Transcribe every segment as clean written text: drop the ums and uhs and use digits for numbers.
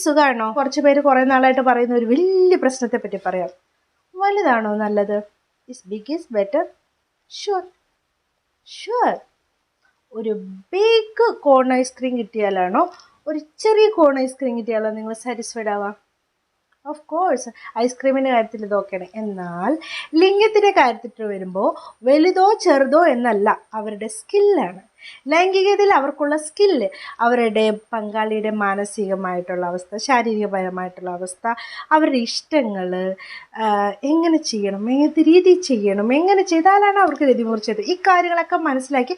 സുഖാണോ? കുറച്ച് പേര് കുറെ നാളായിട്ട് പറയുന്ന ഒരു വലിയ പ്രശ്നത്തെ പറ്റി പറയാം. വലുതാണോ നല്ലത്? Is big is better? Sure sure. ഒരു ബിഗ് കോൺ ഐസ്ക്രീം കിട്ടിയാലാണോ ഒരു ചെറിയ കോൺ ഐസ്ക്രീം കിട്ടിയാലോ നിങ്ങൾ സാറ്റിസ്ഫൈഡ് ആവാം? ഓഫ് കോഴ്സ് ഐസ്ക്രീമിൻ്റെ കാര്യത്തിൽ ഇതൊക്കെയാണ്. എന്നാൽ ലിംഗത്തിൻ്റെ കാര്യത്തിൽ വരുമ്പോൾ വലുതോ ചെറുതോ എന്നല്ല, അവരുടെ സ്കില്ലാണ്. ലൈംഗികതയിൽ അവർക്കുള്ള സ്കില്ല്, അവരുടെ പങ്കാളിയുടെ മാനസികമായിട്ടുള്ള അവസ്ഥ, ശാരീരികപരമായിട്ടുള്ള അവസ്ഥ, അവരുടെ ഇഷ്ടങ്ങൾ, എങ്ങനെ ചെയ്യണം, ഏത് രീതിയിൽ ചെയ്യണം, എങ്ങനെ ചെയ്താലാണ് അവർക്ക് രതിമൂർച്ചത്, ഈ കാര്യങ്ങളൊക്കെ മനസ്സിലാക്കി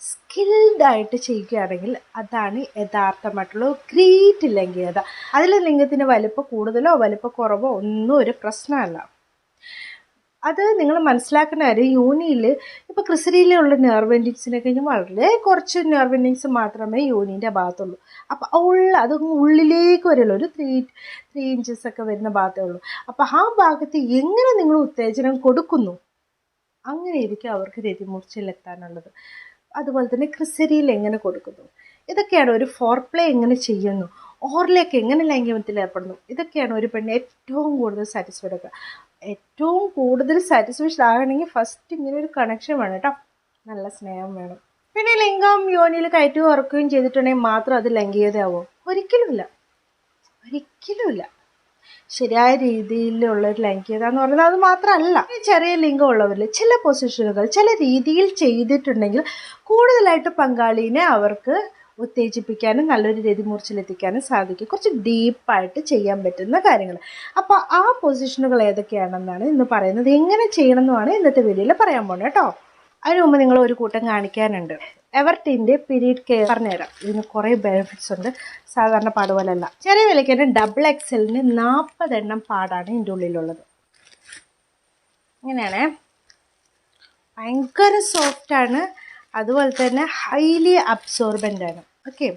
സ്കിൽഡായിട്ട് ചെയ്യുകയാണെങ്കിൽ അതാണ് യഥാർത്ഥമായിട്ടുള്ള ഗ്രേറ്റ് ലൈംഗികത. അതിൽ ലിംഗത്തിന് വലിപ്പം കൂടുതലോ വലിപ്പം കുറവോ ഒന്നും ഒരു പ്രശ്നമല്ല. അത് നിങ്ങൾ മനസ്സിലാക്കേണ്ട കാര്യം, യോനിയിൽ ഇപ്പോൾ ക്രിസരിയിലുള്ള നെർവ് എൻഡിങ്സിനെ കഴിഞ്ഞാൽ വളരെ കുറച്ച് നെർവ് എൻഡിങ്സ് മാത്രമേ യോനീൻ്റെ ഭാഗത്തുള്ളൂ. അപ്പോൾ അത് ഉള്ളിലേക്ക് വരുള്ളൂ, ഒരു 3 ഇഞ്ചസ് ഒക്കെ വരുന്ന ഭാഗത്തേ ഉള്ളൂ. അപ്പോൾ ആ ഭാഗത്ത് എങ്ങനെ നിങ്ങൾ ഉത്തേജനം കൊടുക്കുന്നു അങ്ങനെ ഇരിക്കും അവർക്ക് രതിമൂർച്ചയിലെത്താനുള്ളത്. അതുപോലെ തന്നെ ക്രിസരിയിൽ എങ്ങനെ കൊടുക്കുന്നു, ഇതൊക്കെയാണ് ഒരു ഫോർ പ്ലേ എങ്ങനെ ചെയ്യുന്നു, ഓറിലേക്ക് എങ്ങനെ ലൈംഗികത്തിൽ ഏർപ്പെടുന്നു, ഇതൊക്കെയാണ് ഒരു പെണ്ണ് ഏറ്റവും കൂടുതൽ സാറ്റിസ്ഫൈഡ് ആക്കുക. ഏറ്റവും കൂടുതൽ സാറ്റിസ്ഫൈഡ് ആകണമെങ്കിൽ ഫസ്റ്റ് ഇങ്ങനെ ഒരു കണക്ഷൻ വേണം കേട്ടോ, നല്ല സ്നേഹം വേണം. പിന്നെ ലിംഗം യോനിയിൽ കയറ്റുകയും ഇറക്കുകയും ചെയ്തിട്ടുണ്ടെങ്കിൽ മാത്രം അത് ലൈംഗികതയാവോ? ഒരിക്കലുമില്ല, ഒരിക്കലുമില്ല. ശരിയായ രീതിയിലുള്ളൊരു ലൈംഗികത എന്ന് പറയുന്നത് അത് മാത്രമല്ല. ചെറിയ ലിംഗം ഉള്ളവരിൽ ചില പൊസിഷനുകൾ ചില രീതിയിൽ ചെയ്തിട്ടുണ്ടെങ്കിൽ കൂടുതലായിട്ട് പങ്കാളിനെ അവർക്ക് ഉത്തേജിപ്പിക്കാനും നല്ലൊരു രതിമൂർച്ചയിലെത്തിക്കാനും സാധിക്കും. കുറച്ച് ഡീപ്പായിട്ട് ചെയ്യാൻ പറ്റുന്ന കാര്യങ്ങൾ. അപ്പോൾ ആ പൊസിഷനുകൾ ഏതൊക്കെയാണെന്നാണ് ഇന്ന് പറയുന്നത്. എങ്ങനെ ചെയ്യണമെന്നാണ് ഇന്നത്തെ വീഡിയോയിൽ പറയാൻ പോകുന്നത് കേട്ടോ. അതിന് മുമ്പ് നിങ്ങൾ ഒരു കൂട്ടം കാണിക്കാനുണ്ട്. എവർട്ടിൻ്റെ പീരീഡ് കെയർ പറഞ്ഞുതരാം. ഇതിന് കുറേ ബെനിഫിറ്റ്സ് ഉണ്ട്, സാധാരണ പാട് പോലെയല്ല. ചെറിയ വിലയ്ക്ക് തന്നെ XXL 40 എണ്ണം പാടാണ് ഇതിൻ്റെ ഉള്ളിലുള്ളത്. ഇങ്ങനെയാണേ, ഭയങ്കര സോഫ്റ്റാണ്, അതുപോലെ തന്നെ ഹൈലി അബ്സോർബൻ്റ് ആണ്. ഓക്കെ,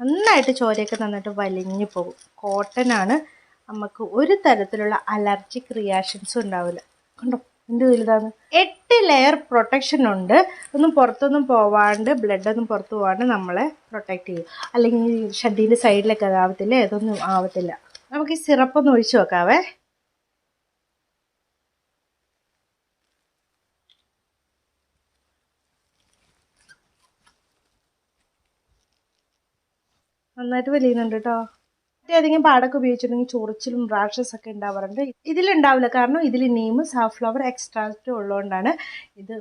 നന്നായിട്ട് ചോരയൊക്കെ നന്നായിട്ട് വലിഞ്ഞു പോകും. കോട്ടനാണ്, നമുക്ക് ഒരു തരത്തിലുള്ള അലർജിക് റിയാക്ഷൻസും ഉണ്ടാവില്ല. കണ്ടോ എന്ത് വലുതാണ്. 8 ലെയർ പ്രൊട്ടക്ഷൻ ഉണ്ട്. ഒന്നും പുറത്തൊന്നും പോവാണ്ട്, ബ്ലഡൊന്നും പുറത്തു പോവാണ്ട് നമ്മളെ പ്രൊട്ടക്റ്റ് ചെയ്യും. അല്ലെങ്കിൽ ഷഡ്ഡീൻ്റെ സൈഡിലൊക്കെ ആവത്തില്ല, ഇതൊന്നും ആവത്തില്ല. നമുക്ക് ഈ സിറപ്പൊന്ന് ഒഴിച്ചു നോക്കാവേ. നന്നായിട്ട് വലിയുന്നുണ്ട് കേട്ടോ. അധികം പാടൊക്കെ ഉപയോഗിച്ചിട്ടുണ്ടെങ്കിൽ ചൊറിച്ചിലും റാഷസ് ഒക്കെ ഉണ്ടാവാറുണ്ട്. ഇതിലുണ്ടാവില്ല, കാരണം ഇതിൽ നീം സാഫ്ലവർ എക്സ്ട്രാക്റ്റ് ഉള്ളതുകൊണ്ടാണ്. ഇത്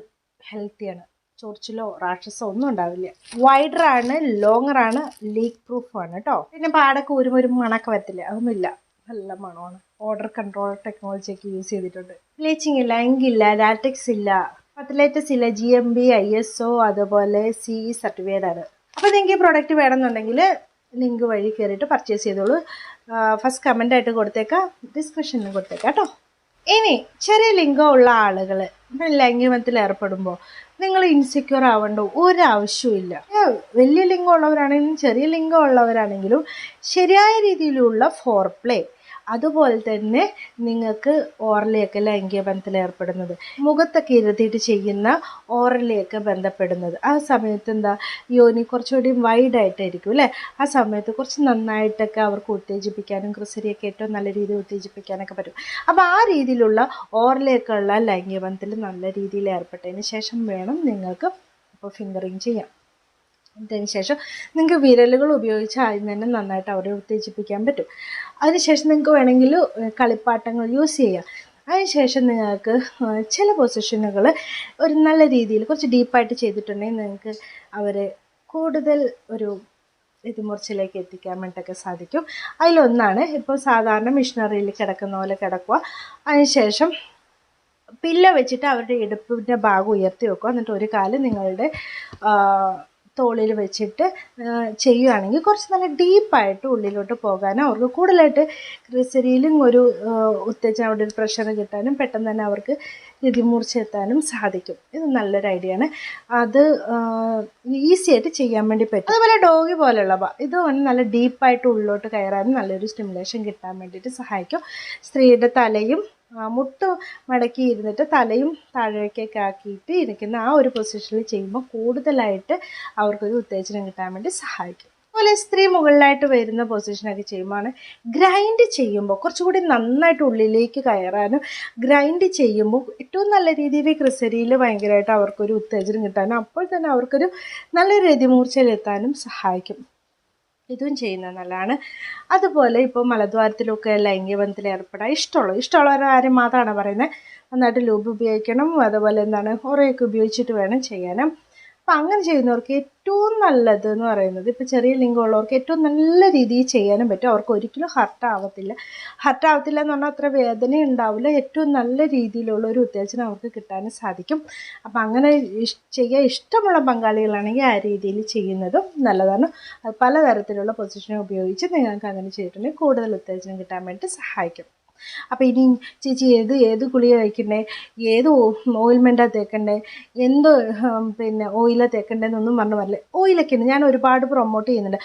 ഹെൽത്തിയാണ്, ചൊറിച്ചിലോ റാഷസോ ഒന്നും ഉണ്ടാവില്ല. വൈഡറാണ്, ലോങ്ങറാണ്, ലീക്ക് പ്രൂഫാണ് കേട്ടോ. പിന്നെ പാടൊക്കെ ഒരു മണക്ക വരത്തില്ല, അതൊന്നുമില്ല, നല്ല മണമാണ്. ഓർഡർ കൺട്രോൾ ടെക്നോളജിയൊക്കെ യൂസ് ചെയ്തിട്ടുണ്ട്. ബ്ലീച്ചിങ് ഇല്ല, എങ്കില്ല, ലാറ്റക്സ് ഇല്ല, പത്തലേറ്റസ് ഇല്ല, GMB ISO അതുപോലെ CE സർട്ടിഫൈഡ് ആണ്. അപ്പോൾ നിങ്ങൾക്ക് ഈ പ്രോഡക്റ്റ് വേണമെന്നുണ്ടെങ്കിൽ ലിങ്ക് വഴി കയറിയിട്ട് പർച്ചേസ് ചെയ്തോളൂ. ഫസ്റ്റ് കമൻ്റായിട്ട് കൊടുത്തേക്കാം, ഡിസ്ക്രിപ്ഷനിലും കൊടുത്തേക്കാം കേട്ടോ. ഇനി ചെറിയ ലിംഗം ഉള്ള ആളുകൾ ലൈംഗികത്തിൽ ഏർപ്പെടുമ്പോൾ നിങ്ങൾ ഇൻസെക്യൂർ ആവേണ്ട ഒരാവശ്യമില്ല. വലിയ ലിംഗം ഉള്ളവരാണെങ്കിലും ചെറിയ ലിംഗം ഉള്ളവരാണെങ്കിലും ശരിയായ രീതിയിലുള്ള ഫോർ പ്ലേ, അതുപോലെ തന്നെ നിങ്ങൾക്ക് ഓറലിയൊക്കെ ലൈംഗിക ബന്ധത്തിൽ ഏർപ്പെടുന്നത്, മുഖത്തൊക്കെ ഇരുത്തിയിട്ട് ചെയ്യുന്ന ഓറലിയൊക്കെ ബന്ധപ്പെടുന്നത്, ആ സമയത്ത് എന്താ യോനി കുറച്ചുകൂടി വൈഡായിട്ടായിരിക്കും അല്ലേ. ആ സമയത്ത് കുറച്ച് നന്നായിട്ടൊക്കെ അവർക്ക് ഉത്തേജിപ്പിക്കാനും ക്രിസരിയൊക്കെ ഏറ്റവും നല്ല രീതിയിൽ ഉത്തേജിപ്പിക്കാനൊക്കെ പറ്റും. അപ്പോൾ ആ രീതിയിലുള്ള ഓറലിയൊക്കെ ഉള്ള ലൈംഗിക ബന്ധത്തിൽ നല്ല രീതിയിൽ ഏർപ്പെട്ടതിന് ശേഷം വേണം നിങ്ങൾക്ക് ഇപ്പോൾ ഫിംഗറിങ് ചെയ്യാം. അതിനുശേഷം നിങ്ങൾക്ക് വിരലുകൾ ഉപയോഗിച്ച് ആദ്യം തന്നെ നന്നായിട്ട് അവരെ ഉത്തേജിപ്പിക്കാൻ പറ്റും. അതിനുശേഷം നിങ്ങൾക്ക് വേണമെങ്കിൽ കളിപ്പാട്ടങ്ങൾ യൂസ് ചെയ്യാം. അതിനുശേഷം നിങ്ങൾക്ക് ചില പൊസിഷനുകൾ ഒരു നല്ല രീതിയിൽ കുറച്ച് ഡീപ്പായിട്ട് ചെയ്തിട്ടുണ്ടെങ്കിൽ നിങ്ങൾക്ക് അവരെ കൂടുതൽ ഒരു രതിമൂർച്ചയിലേക്ക് എത്തിക്കാൻ വേണ്ടിയിട്ടൊക്കെ സാധിക്കും. അതിലൊന്നാണ് ഇപ്പോൾ സാധാരണ മിഷനറിയിൽ കിടക്കുന്ന പോലെ കിടക്കുക. അതിനുശേഷം പില്ലോ വെച്ചിട്ട് അവരുടെ ഇടുപ്പിൻ്റെ ഭാഗം ഉയർത്തി വെക്കുക. എന്നിട്ട് ഒരു കാല് നിങ്ങളുടെ തോളിൽ വെച്ചിട്ട് ചെയ്യുകയാണെങ്കിൽ കുറച്ച് നല്ല ഡീപ്പായിട്ട് ഉള്ളിലോട്ട് പോകാനും അവർക്ക് കൂടുതലായിട്ട് ക്രിസരിയിലും ഒരു ഉത്തേജനം, അവിടെ ഒരു പ്രഷർ കിട്ടാനും പെട്ടെന്ന് തന്നെ അവർക്ക് രതിമൂർച്ച എത്താനും സാധിക്കും. ഇത് നല്ലൊരു ഐഡിയ ആണ്. അത് ഈസി ആയിട്ട് ചെയ്യാൻ വേണ്ടി പറ്റും. അതുപോലെ ഡോഗി പോലെയുള്ള ഇത് നല്ല ഡീപ്പായിട്ട് ഉള്ളിലോട്ട് കയറാനും നല്ലൊരു സ്റ്റിമുലേഷൻ കിട്ടാൻ വേണ്ടിയിട്ട് സഹായിക്കും. സ്ത്രീയുടെ തലയും മുട്ട് മടക്കി ഇരുന്നിട്ട് തലയും താഴേക്കൊക്കെ ആക്കിയിട്ട് ഇരിക്കുന്ന ആ ഒരു പൊസിഷനിൽ ചെയ്യുമ്പോൾ കൂടുതലായിട്ട് അവർക്കൊരു ഉത്തേജനം കിട്ടാൻ വേണ്ടി സഹായിക്കും. അതുപോലെ സ്ത്രീ മുകളിലായിട്ട് വരുന്ന പൊസിഷനൊക്കെ ചെയ്യുമ്പോൾ ഗ്രൈൻഡ് ചെയ്യുമ്പോൾ കുറച്ചുകൂടി നന്നായിട്ട് ഉള്ളിലേക്ക് കയറാനും ഗ്രൈൻഡ് ചെയ്യുമ്പോൾ ഏറ്റവും നല്ല രീതിയിൽ ക്രിസരിയിൽ ഭയങ്കരമായിട്ട് അവർക്കൊരു ഉത്തേജനം കിട്ടാനും അപ്പോൾ തന്നെ അവർക്കൊരു നല്ലൊരു രതിമൂർച്ചയിലെത്താനും സഹായിക്കും. ഇതും ചെയ്യുന്നത് നല്ലതാണ്. അതുപോലെ ഇപ്പോൾ മലദ്വാരത്തിലൊക്കെ ലൈംഗികബന്ധത്തിൽ ഏർപ്പെടാൻ ഇഷ്ടമുള്ളവർ ആരും മാത്രമാണ് പറയുന്നത്. നന്നായിട്ട് ലൂബ് ഉപയോഗിക്കണം, അതുപോലെ ഒറയൊക്കെ ഉപയോഗിച്ചിട്ട് വേണം ചെയ്യാനും. അപ്പം അങ്ങനെ ചെയ്യുന്നവർക്ക് ഏറ്റവും നല്ലത് എന്ന് പറയുന്നത് ഇപ്പോൾ ചെറിയ ലിംഗമുള്ളവർക്ക് ഏറ്റവും നല്ല രീതിയിൽ ചെയ്യാനും പറ്റും. അവർക്ക് ഒരിക്കലും ഹർട്ടാവത്തില്ല എന്ന് പറഞ്ഞാൽ അത്ര വേദന ഉണ്ടാവില്ല. ഏറ്റവും നല്ല രീതിയിലുള്ള ഒരു ഉത്തേജനം അവർക്ക് കിട്ടാനും സാധിക്കും. അപ്പം അങ്ങനെ ചെയ്യാൻ ഇഷ്ടമുള്ള പങ്കാളികളാണെങ്കിൽ ആ രീതിയിൽ ചെയ്യുന്നതും നല്ലതാണ്. പലതരത്തിലുള്ള പൊസിഷൻ ഉപയോഗിച്ച് നിങ്ങൾക്ക് അങ്ങനെ ചെയ്തിട്ടുണ്ടെങ്കിൽ കൂടുതൽ ഉത്തേജനം കിട്ടാൻ വേണ്ടി സഹായിക്കും. അപ്പം ഇനി ചേച്ചി ഏത് ഗുളിക കഴിക്കണ്ടേ, ഏത് ഓയിൽമെൻറ്റാണ് തേക്കണ്ടേ, എന്ത് ഓയിലാണ് തേക്കണ്ടേന്നൊന്നും പറഞ്ഞു പറയില്ലേ. ഓയിലൊക്കെയാണ് ഞാൻ ഒരുപാട് പ്രൊമോട്ട് ചെയ്യുന്നുണ്ട്.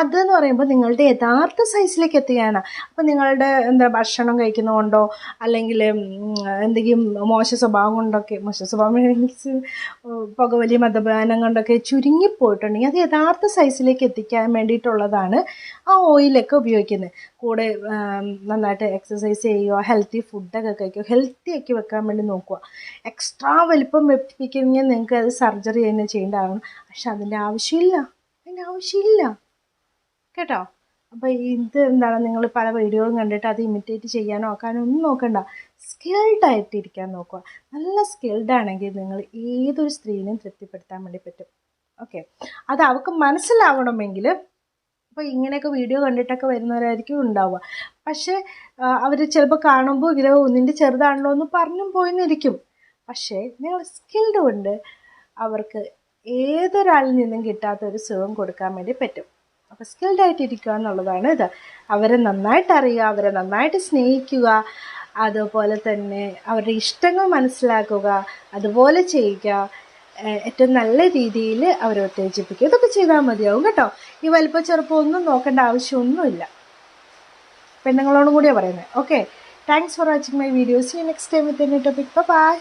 അതെന്ന് പറയുമ്പോൾ നിങ്ങളുടെ യഥാർത്ഥ സൈസിലേക്ക് എത്തുകയാണ്. അപ്പം നിങ്ങളുടെ ഭക്ഷണം കഴിക്കുന്നതുകൊണ്ടോ അല്ലെങ്കിൽ എന്തെങ്കിലും മോശ സ്വഭാവം മീൻസ് പുകവലി മദ്യപാനം കൊണ്ടൊക്കെ ചുരുങ്ങിപ്പോയിട്ടുണ്ടെങ്കിൽ അത് യഥാർത്ഥ സൈസിലേക്ക് എത്തിക്കാൻ വേണ്ടിയിട്ടുള്ളതാണ് ആ ഓയിലൊക്കെ ഉപയോഗിക്കുന്നത്. കൂടെ നന്നായിട്ട് എക്സസൈസ് ചെയ്യുക, ഹെൽത്തി ഫുഡൊക്കെ കഴിക്കുക, ഹെൽത്തി ആക്കി വെക്കാൻ വേണ്ടി നോക്കുക. എക്സ്ട്രാ വലിപ്പം വെപ്പിക്കണമെങ്കിൽ നിങ്ങൾക്ക് അത് സർജറി തന്നെ ചെയ്യേണ്ടതാണ്. പക്ഷെ അതിൻ്റെ ആവശ്യമില്ല കേട്ടോ. അപ്പോൾ ഇത് നിങ്ങൾ പല വീഡിയോകളും കണ്ടിട്ട് അത് ഇമിറ്റേറ്റ് ചെയ്യാനോ ആക്കാനോ ഒന്നും നോക്കണ്ട. സ്കിൽഡായിട്ടിരിക്കാൻ നോക്കുക. നല്ല സ്കിൽഡാണെങ്കിൽ നിങ്ങൾ ഏതൊരു സ്ത്രീനെയും തൃപ്തിപ്പെടുത്താൻ വേണ്ടി പറ്റും. ഓക്കെ, അത് അവൾക്ക് മനസ്സിലാവണമെങ്കിൽ അപ്പോൾ ഇങ്ങനെയൊക്കെ വീഡിയോ കണ്ടിട്ടൊക്കെ വരുന്നവരായിരിക്കും ഉണ്ടാവുക. പക്ഷേ അവർ ചിലപ്പോൾ കാണുമ്പോൾ ഇങ്ങനെ ഒന്നിൻ്റെ ചെറുതാണല്ലോ എന്ന് പറഞ്ഞും പോയെന്നിരിക്കും. പക്ഷേ നിങ്ങൾ സ്കിൽഡ് കൊണ്ട് അവർക്ക് ഏതൊരാളിൽ നിന്നും കിട്ടാത്തൊരു സുഖം കൊടുക്കാൻ വേണ്ടി പറ്റും. അപ്പോൾ സ്കിൽഡായിട്ടിരിക്കുക എന്നുള്ളതാണ് ഇത്. അവരെ നന്നായിട്ട് അറിയുക, അവരെ നന്നായിട്ട് സ്നേഹിക്കുക, അതുപോലെ തന്നെ അവരുടെ ഇഷ്ടങ്ങൾ മനസ്സിലാക്കുക, അതുപോലെ ചെയ്യുക, ഏറ്റവും നല്ല രീതിയിൽ അവരെ ഉത്തേജിപ്പിക്കുക. ഇതൊക്കെ ചെയ്താൽ മതിയാവും കേട്ടോ. ഈ വലിപ്പം ചെറുപ്പം ഒന്നും നോക്കേണ്ട ആവശ്യമൊന്നുമില്ല. പെണ്ണുങ്ങളോടും കൂടിയാണ് പറയുന്നത്. Okay, thanks for watching my videos. Next time with a new topic. By.